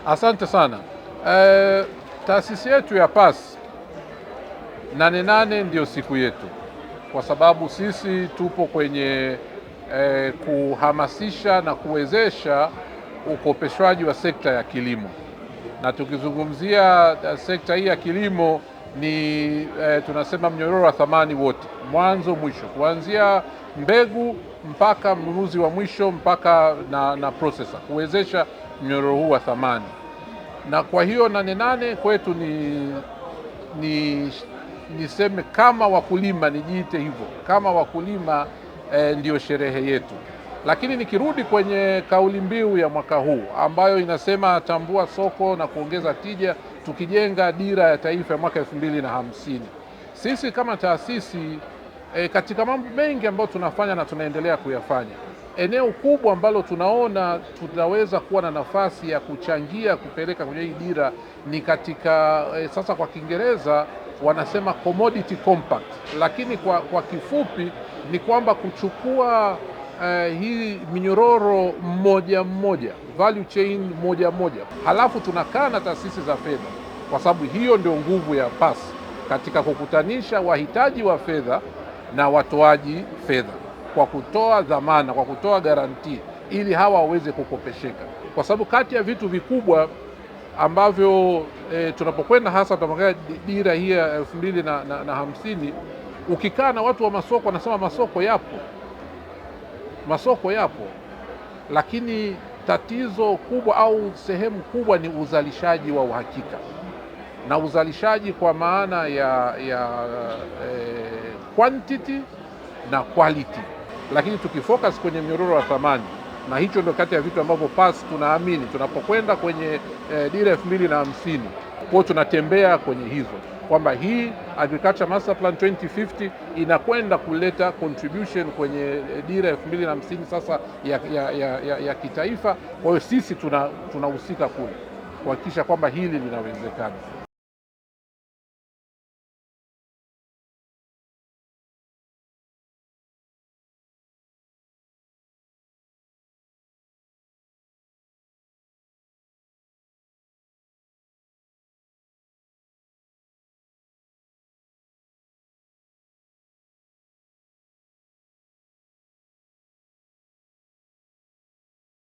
Asante sana. Taasisi yetu ya PASS 8/8 ndio siku yetu, kwa sababu sisi tupo kwenye kuhamasisha na kuwezesha ukopeshwaji wa sekta ya kilimo, na tukizungumzia sekta hii ya kilimo ni tunasema mnyororo wa thamani wote, mwanzo mwisho, kuanzia mbegu mpaka mnunuzi wa mwisho mpaka na processor, kuwezesha mnyororo huu wa thamani. Na kwa hiyo 8/8 kwetu niseme kama wakulima, nijiite hivyo, kama wakulima ndio sherehe yetu. Lakini nikirudi kwenye kauli mbiu ya mwaka huu ambayo inasema tambua soko na kuongeza tija, tukijenga dira ya taifa ya mwaka 2050, sisi kama taasisi katika mambo mengi ambayo tunafanya na tunaendelea kuyafanya, eneo kubwa ambalo tunaona tunaweza kuwa na nafasi ya kuchangia kupeleka kwenye hii dira ni katika sasa kwa Kiingereza wanasema commodity compact, lakini kwa kifupi ni kwamba kuchukua hii minyororo mmoja, value chain moja, halafu tunakaa na taasisi za fedha, kwa sababu hiyo ndio nguvu ya PASS katika kukutanisha wahitaji wa fedha na watoaji fedha, kwa kutoa dhamana, kwa kutoa garantii ili hawa waweze kukopesheka. Kwa sababu kati ya vitu vikubwa ambavyo tunapokwenda hasa tunapokwenda dira hii ya 2050, ukikaa na watu wa masoko wanasema masoko yapo, lakini tatizo kubwa au sehemu kubwa ni uzalishaji wa uhakika, na uzalishaji kwa maana ya quantity na quality. Lakini tukifocus kwenye mnyororo wa thamani, na hicho ndio kati ya vitu ambavyo PASS tunaamini tunapokwenda kwenye dira 2050, kwa tunatembea kwenye hizo, kwamba hii Agriculture Master Plan 2050 inakwenda kuleta contribution kwenye dira 2050 sasa ya kitaifa. Kwa hiyo sisi tunahusika kule kuhakikisha kwamba hili linawezekana.